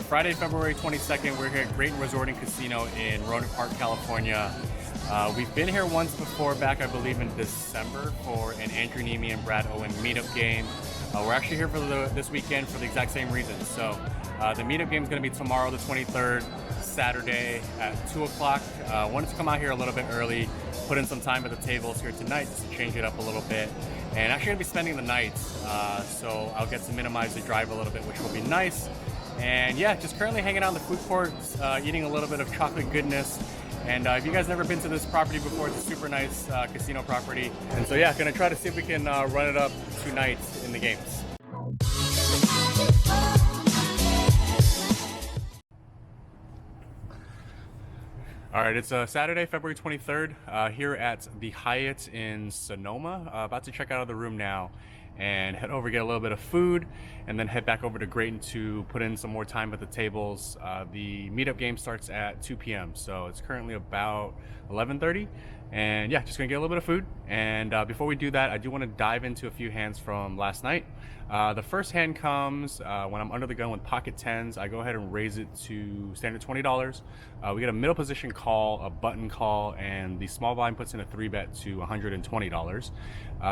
Friday, February 22nd, we're here at Graton Resort Casino in Roanoke Park, California. We've been here once before, back I believe in December, for an Andrew Neeme and Brad Owen meetup game. We're actually here for this weekend for the exact same reason. So the meetup game is going to be tomorrow, the 23rd, Saturday at 2 o'clock. Wanted to come out here a little bit early, put in some time at the tables here tonight just to change it up a little bit. And actually going to be spending the night, so I'll get to minimize the drive a little bit, which will be nice. And yeah, just currently hanging out in the food court, eating a little bit of chocolate goodness. And if you guys never been to this property before, it's a super nice casino property. And so yeah, gonna try to see if we can run it up tonight in the games. All right, it's Saturday, February 23rd, here at the Hyatt in Sonoma. About to check out of the room now and head over, get a little bit of food, and then head back over to Graton to put in some more time at the tables. The meetup game starts at 2 p.m., so it's currently about 11:30. And yeah, just gonna get a little bit of food. And before we do that, I do want to dive into a few hands from last night. The first hand comes when I'm under the gun with pocket tens. I go ahead and raise it to standard $20. We get a middle position call, a button call, and the small blind puts in a 3-bet to $120.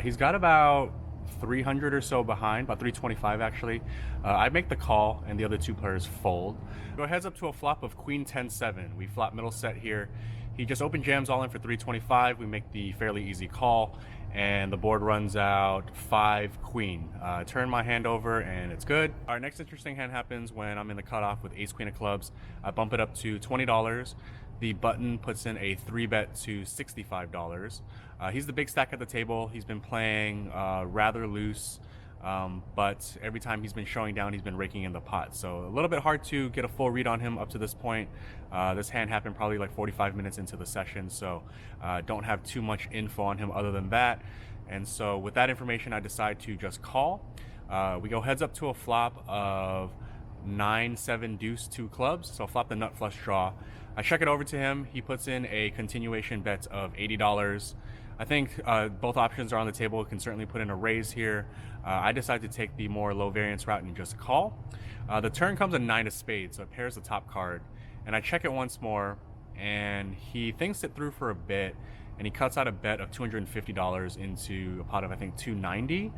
He's got about 300 or so behind, about 325 actually. I make the call and the other two players fold. Go heads up to a flop of queen 10-7. We flop middle set here. He just open jams all in for 325. We make the fairly easy call and the board runs out 5 queen. Turn my hand over and it's good. Our next interesting hand happens when I'm in the cutoff with ace queen of clubs. I bump it up to $20. The button puts in a 3-bet to $65. He's the big stack at the table. He's been playing rather loose, but every time he's been showing down, he's been raking in the pot. So a little bit hard to get a full read on him up to this point. This hand happened probably like 45 minutes into the session, so don't have too much info on him other than that. And so with that information, I decide to just call. We go heads up to a flop of 9-7 deuce 2 clubs, so flop the nut flush draw. I check it over to him. He puts in a continuation bet of $80. I think both options are on the table. We can certainly put in a raise here. I decide to take the more low variance route and just call. The turn comes a 9 of spades, so it pairs the top card. And I check it once more, and he thinks it through for a bit, and he cuts out a bet of $250 into a pot of, I think, $290.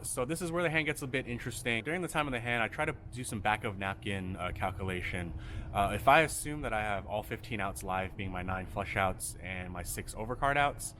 So this is where the hand gets a bit interesting. During the time of the hand, I try to do some back of napkin calculation. If I assume that I have all 15 outs live, being my 9 flush outs and my 6 overcard outs,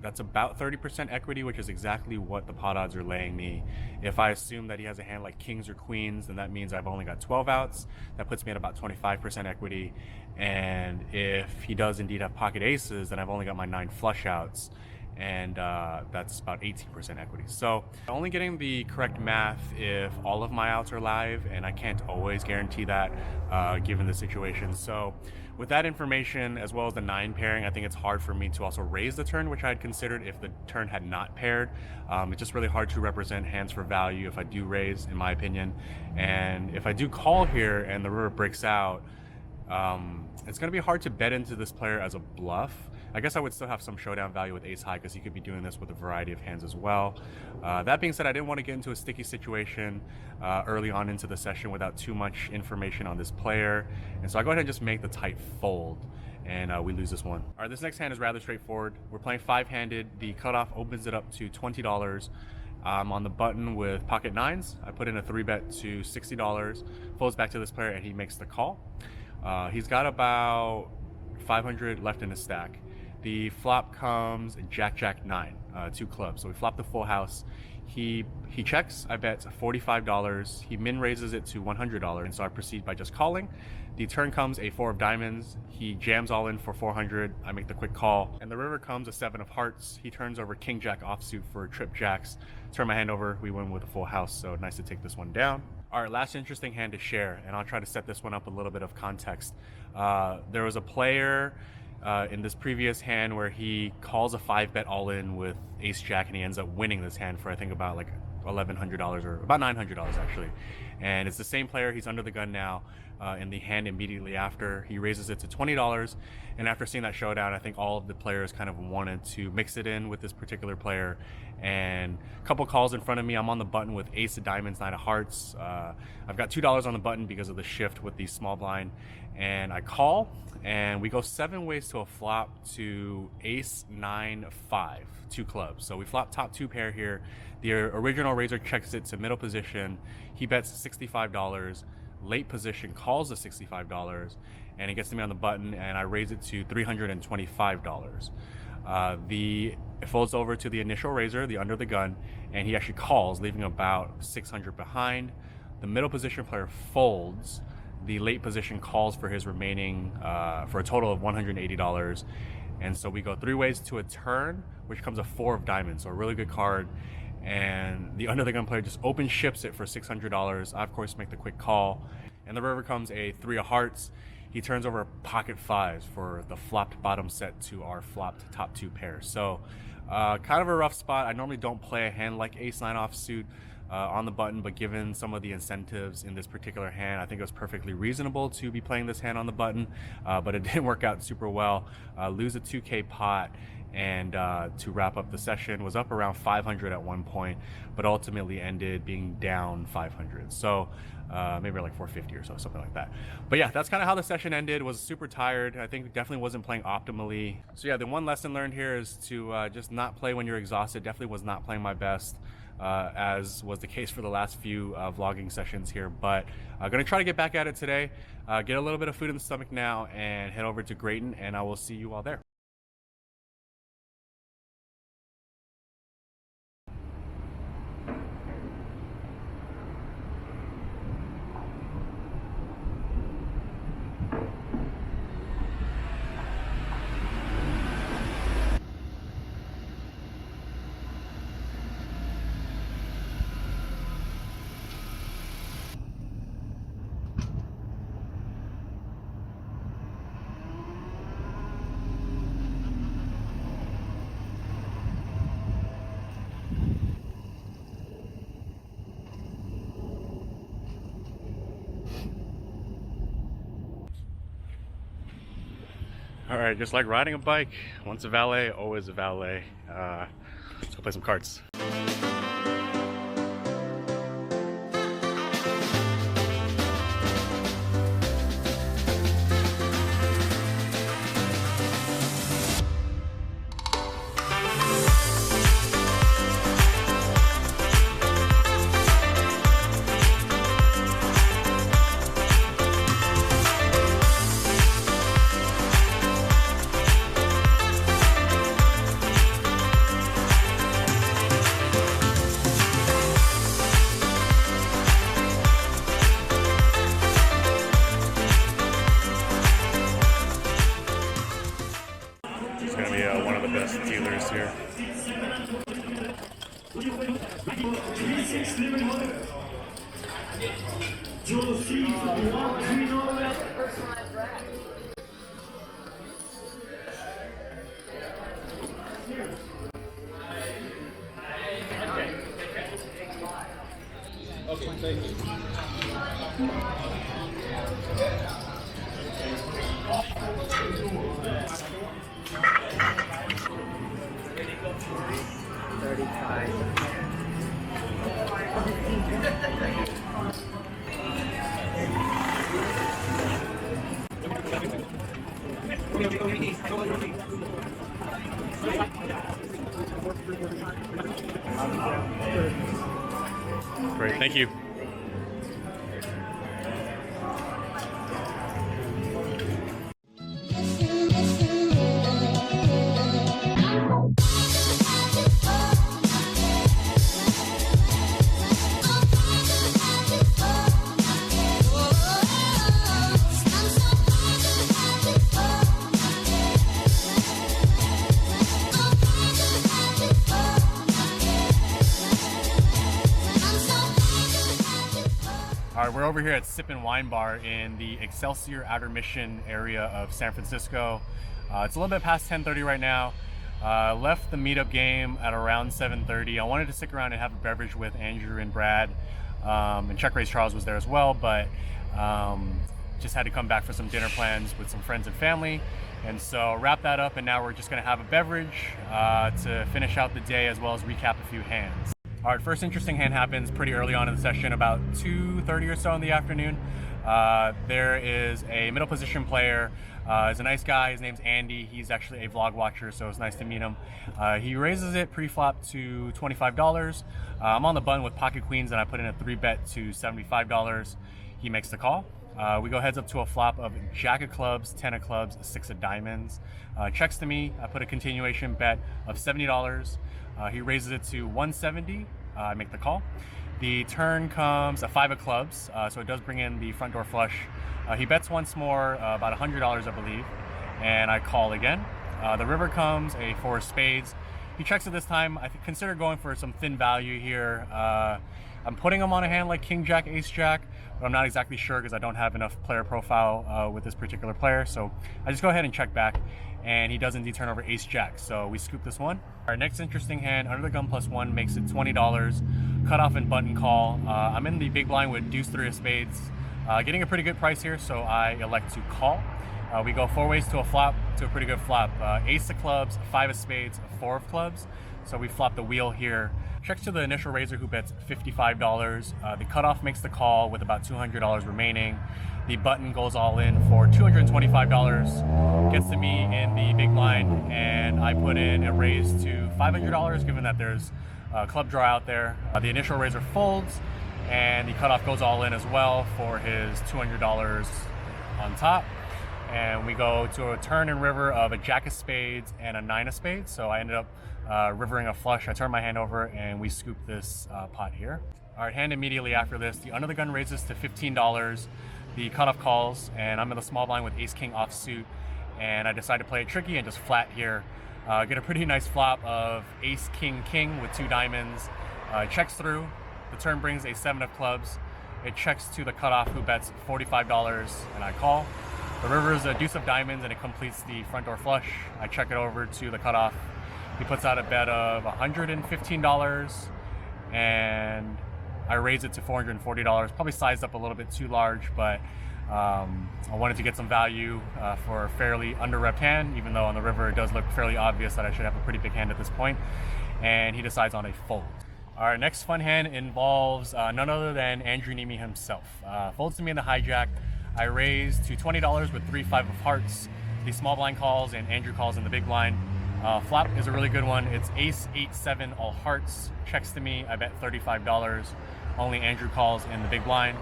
that's about 30% equity, which is exactly what the pot odds are laying me. If I assume that he has a hand like kings or queens, then that means I've only got 12 outs. That puts me at about 25% equity. And if he does indeed have pocket aces, then I've only got my 9 flush outs, and that's about 18% equity. So only getting the correct math if all of my outs are live, and I can't always guarantee that given the situation. So with that information, as well as the 9 pairing, I think it's hard for me to also raise the turn, which I had considered if the turn had not paired. It's just really hard to represent hands for value if I do raise, in my opinion. And if I do call here and the river breaks out, it's going to be hard to bet into this player as a bluff. I guess I would still have some showdown value with ace high because he could be doing this with a variety of hands as well. That being said, I didn't want to get into a sticky situation early on into the session without too much information on this player. And so I go ahead and just make the tight fold, and we lose this one. All right, this next hand is rather straightforward. We're playing 5-handed. The cutoff opens it up to $20. I'm on the button with pocket 9s. I put in a 3-bet to $60. Folds back to this player, and he makes the call. He's got about 500 left in his stack. The flop comes Jack, Jack, 9, 2 clubs. So we flop the full house. He checks. I bet $45. He min raises it to $100, and so I proceed by just calling. The turn comes a 4 of diamonds. He jams all in for 400. I make the quick call, and the river comes a 7 of hearts. He turns over King Jack offsuit for trip jacks. Turn my hand over. We win with a full house. So nice to take this one down. All right, last interesting hand to share, and I'll try to set this one up a little bit of context. There was a player in this previous hand where he calls a 5-bet all in with ace jack, and he ends up winning this hand for I think about like $1,100 or about $900 actually. and it's the same player. He's under the gun now. In the hand immediately after, he raises it to $20, and after seeing that showdown, I think all of the players kind of wanted to mix it in with this particular player. And a couple calls in front of me, I'm on the button with ace of diamonds, nine of hearts. I've got $2 on the button because of the shift with the small blind, and I call, and we go 7 ways to a flop to ace, 9, 5, 2 clubs. So we flop top 2 pair here. The original raiser checks it to middle position. He bets $65. Late position calls the $65, and it gets to me on the button, and I raise it to $325. It folds over to the initial raiser, the under the gun, and he actually calls, leaving about 600 behind. The middle position player folds. The late position calls for his remaining, for a total of $180. And so we go 3 ways to a turn, which comes a 4 of diamonds, so a really good card. And the under the gun player just open ships it for $600. I of course make the quick call, and the river comes a 3 of hearts. He turns over pocket 5s for the flopped bottom set to our flopped top 2 pairs. So kind of a rough spot. I normally don't play a hand like ace 9 offsuit on the button, but given some of the incentives in this particular hand, I think it was perfectly reasonable to be playing this hand on the button, but it didn't work out super well. Lose a 2K pot, and to wrap up the session, was up around 500 at one point, but ultimately ended being down 500. So maybe like 450 or so, something like that. But yeah, that's kind of how the session ended. Was super tired. I think definitely wasn't playing optimally. So yeah, the one lesson learned here is to just not play when you're exhausted. Definitely was not playing my best, as was the case for the last few vlogging sessions here. But I'm gonna try to get back at it today, get a little bit of food in the stomach now, and head over to Graton, and I will see you all there. All right, just like riding a bike, once a valet, always a valet. Let's go play some cards. It's going to be one of the best dealers here. Okay, thank you. Great, thank you. All right, we're over here at Sip and Wine Bar in the Excelsior Outer Mission area of San Francisco. It's a little bit past 10:30 right now. Left the meetup game at around 7:30. I wanted to stick around and have a beverage with Andrew and Brad. and Czech Raise Charles was there as well, but just had to come back for some dinner plans with some friends and family. And so wrap that up, and now we're just gonna have a beverage to finish out the day, as well as recap a few hands. All right, first interesting hand happens pretty early on in the session, about 2:30 or so in the afternoon. There is a middle position player. He's a nice guy. His name's Andy. He's actually a vlog watcher, so it's nice to meet him. He raises it pre-flop to $25. I'm on the button with pocket queens, and I put in a 3-bet to $75. He makes the call. We go heads up to a flop of jack of clubs, 10 of clubs, 6 of diamonds. Checks to me. I put a continuation bet of $70. He raises it to $170. I make the call. The turn comes a 5 of clubs, so it does bring in the front door flush. He bets once more, about $100, I believe, and I call again. The river comes a 4 of spades. He checks it this time. I consider going for some thin value here. I'm putting him on a hand like King Jack, Ace Jack, but I'm not exactly sure because I don't have enough player profile with this particular player. So I just go ahead and check back, and he does indeed turn over Ace Jack. So we scoop this one. Our next interesting hand, under the gun +1, makes it $20. Cutoff and button call. I'm in the big blind with deuce 3 of spades. Getting a pretty good price here, so I elect to call. We go 4 ways to a flop, to a pretty good flop. Ace of clubs, 5 of spades, 4 of clubs. So we flop the wheel here. Checks to the initial raiser, who bets $55. The cutoff makes the call with about $200 remaining. The button goes all in for $225. Gets to me in the big blind, and I put in a raise to $500, given that there's a club draw out there. The initial raiser folds, and the cutoff goes all in as well for his $200 on top. And we go to a turn and river of a jack of spades and a 9 of spades. So I ended up rivering a flush. I turn my hand over, and we scoop this pot here. All right, hand immediately after this. The under the gun raises to $15. The cutoff calls, and I'm in the small blind with ace king offsuit, and I decide to play it tricky and just flat here. Get a pretty nice flop of ace king king with 2 diamonds. Checks through. The turn brings a 7 of clubs. It checks to the cutoff, who bets $45, and I call. The river is a deuce of diamonds, and it completes the front door flush. I check it over to the cutoff. He puts out a bet of $115, and I raise it to $440. Probably sized up a little bit too large, but I wanted to get some value for a fairly under-repped hand, even though on the river it does look fairly obvious that I should have a pretty big hand at this point. And he decides on a fold. Our next fun hand involves none other than Andrew Neeme himself. Folds to me in the hijack. I raise to $20 with 3-5 of hearts. The small blind calls, and Andrew calls in the big blind. Flop is a really good one. It's ace 8-7 all hearts. Checks to me. I bet $35. Only Andrew calls in the big blind.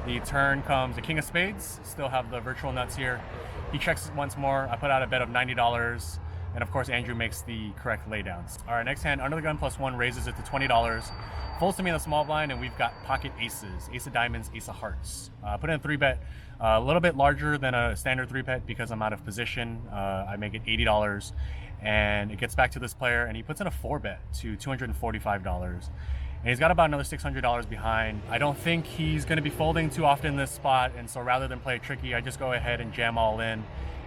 The turn comes a king of spades. Still have the virtual nuts here. He checks once more. I put out a bet of $90. And of course, Andrew makes the correct laydowns. All right, next hand, under the gun +1, raises it to $20. Folds to me in the small blind, and we've got pocket aces. Ace of diamonds, ace of hearts. Put in a 3-bet, a little bit larger than a standard 3-bet because I'm out of position. I make it $80, and it gets back to this player, and he puts in a 4-bet to $245. And he's got about another $600 behind. I don't think he's gonna be folding too often in this spot, and so rather than play it tricky, I just go ahead and jam all in,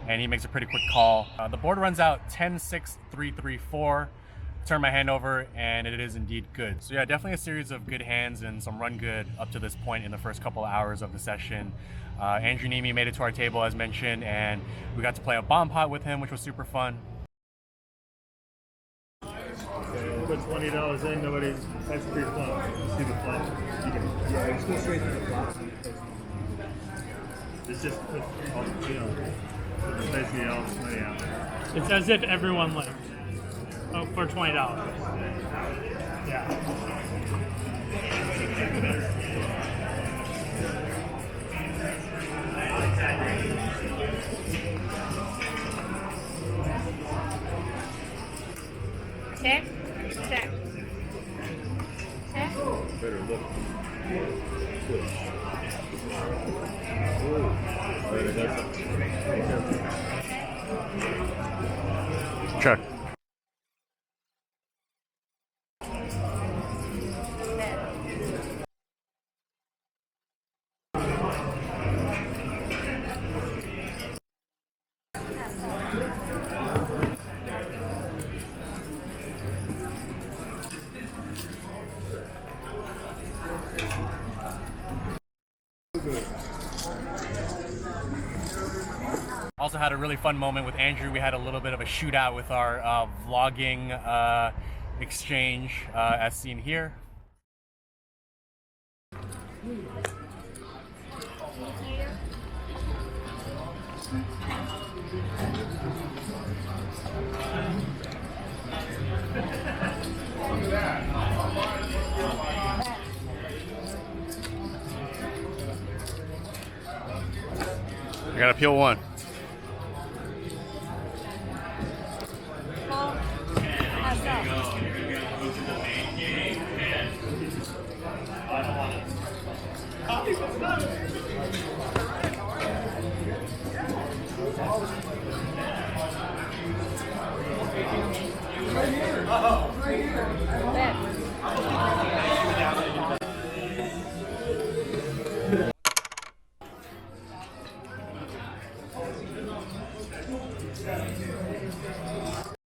and he makes a pretty quick call. The board runs out 10-6-3-3-4. Turn my hand over, and it is indeed good. So yeah, definitely a series of good hands and some run good up to this point in the first couple of hours of the session. Andrew Neeme made it to our table, as mentioned, and we got to play a bomb pot with him, which was super fun. Put $20 in, nobody's, that's pre-flop. See the flop? You can, Yeah, just go straight to the flop. it's just put all, put basically all the money out. It's as if everyone lived. Oh, for $20. Yeah. Check. Check. Check. Better look. Check. Also had a really fun moment with Andrew. We had a little bit of a shootout with our vlogging exchange as seen here. I gotta peel one.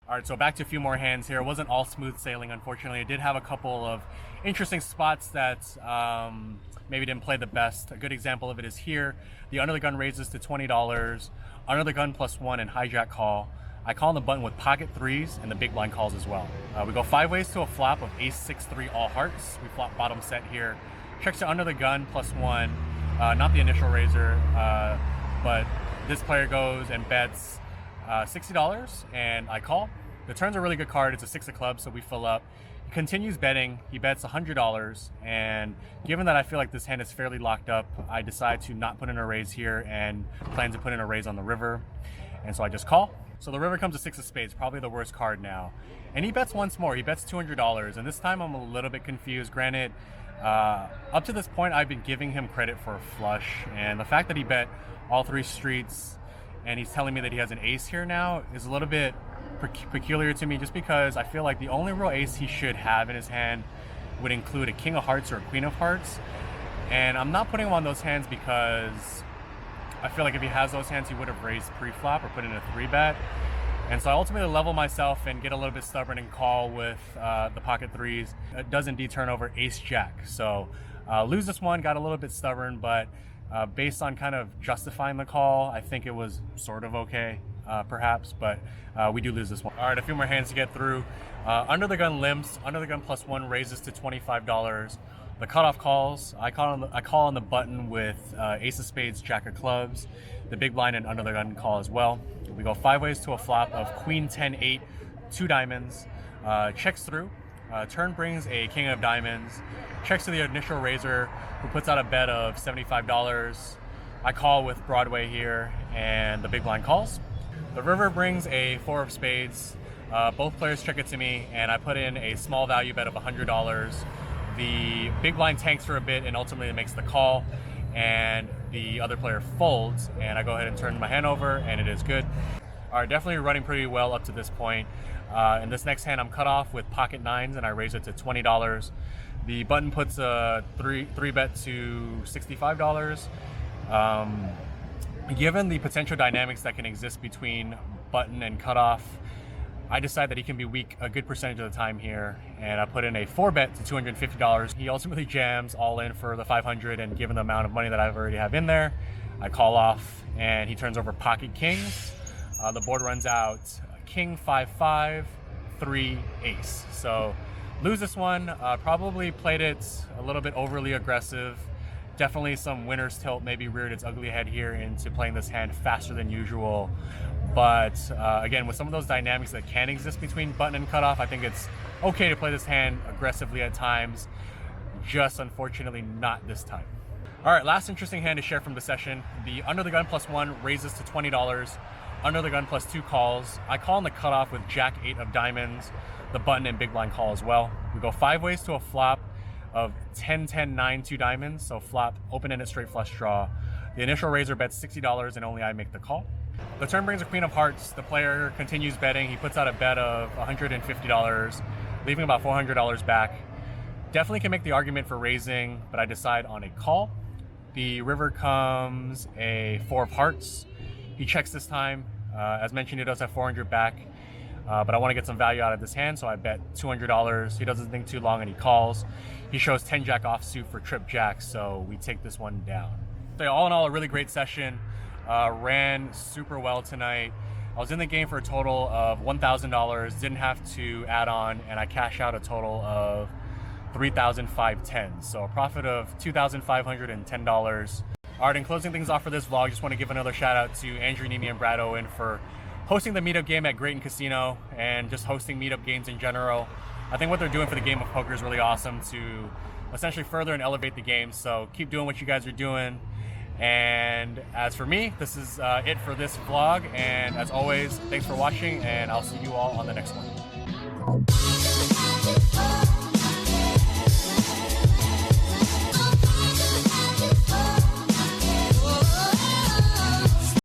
All right, so back to a few more hands here. It wasn't all smooth sailing, unfortunately. I did have a couple of interesting spots that maybe didn't play the best. A good example of it is here. The under the gun raises to $20, under the gun +1 and hijack call. I call on the button with pocket threes and the big blind calls as well. We go 5 ways to a flop of ace 6-3 all hearts. We flop bottom set here. Checks to under the gun +1, not the initial raiser, but this player goes and bets $60 and I call. The turn's a really good card. It's a 6 of clubs, so we fill up. He continues betting. He bets $100, and given that I feel like this hand is fairly locked up, I decide to not put in a raise here and plan to put in a raise on the river, and so I just call. So the river comes to 6 of spades, probably the worst card now, and he bets once more. He bets $200, and this time I'm a little bit confused. Granted, up to this point I've been giving him credit for a flush, and the fact that he bet all 3 streets and he's telling me that he has an ace here now is a little bit peculiar to me, just because I feel like the only real ace he should have in his hand would include a king of hearts or a queen of hearts, and I'm not putting him on those hands because I feel like if he has those hands he would have raised pre-flop or put in a 3-bet, and so I ultimately level myself and get a little bit stubborn and call with the pocket threes. It does indeed turn over ace jack, so lose this one, got a little bit stubborn, but based on kind of justifying the call, I think it was sort of okay, perhaps, but we do lose this one. All right, a few more hands to get through. Under the gun limps, under the gun +1 raises to $25. The cutoff calls. I call on the button with ace of spades, jack of clubs, the big blind and under the gun call as well. We go 5 ways to a flop of queen 10-8, 2 diamonds, checks through. Turn brings a king of diamonds, checks to the initial raiser, who puts out a bet of $75. I call with Broadway here, and the big blind calls. The river brings a 4 of spades. Both players check it to me, and I put in a small value bet of $100. The big blind tanks for a bit, and ultimately makes the call, and the other player folds, and I go ahead and turn my hand over, and it is good. All right, definitely running pretty well up to this point. In this next hand, I'm cut off with pocket nines, and I raise it to $20. The button puts a 3-bet to $65. Given the potential dynamics that can exist between button and cutoff, I decide that he can be weak a good percentage of the time here, and I put in a 4-bet to $250. He ultimately jams all in for the $500, and given the amount of money that I already have in there, I call off, and he turns over pocket kings. The board runs out king 5-5, 3 ace. So lose this one. Probably played it a little bit overly aggressive. Definitely some winner's tilt, maybe reared its ugly head here into playing this hand faster than usual. But again, with some of those dynamics that can exist between button and cutoff, I think it's okay to play this hand aggressively at times, just unfortunately not this time. All right, last interesting hand to share from the session. The under the gun +1 raises to $20. Under the gun +2 calls. I call on the cutoff with jack 8 of diamonds, the button and big blind call as well. We go 5 ways to a flop of 10-10-9, 2 diamonds, so flop, open-ended straight flush draw. The initial raiser bets $60 and only I make the call. The turn brings a queen of hearts. The player continues betting. He puts out a bet of $150, leaving about $400 back. Definitely can make the argument for raising, but I decide on a call. The river comes a 4 of hearts. He checks this time. As mentioned, he does have 400 back, but I want to get some value out of this hand, so I bet $200. He doesn't think too long and he calls. He shows 10 jack offsuit for trip jack, so we take this one down. So all in all, a really great session. ran super well tonight. I was in the game for a total of $1,000, didn't have to add on, and I cashed out a total of $3,510. So a profit of $2,510. All right, in closing things off for this vlog, just want to give another shout out to Andrew, Neeme, and Brad Owen for hosting the meetup game at Graton Casino and just hosting meetup games in general. I think what they're doing for the game of poker is really awesome to essentially further and elevate the game. So keep doing what you guys are doing. And as for me, this is it for this vlog. And as always, thanks for watching, and I'll see you all on the next one.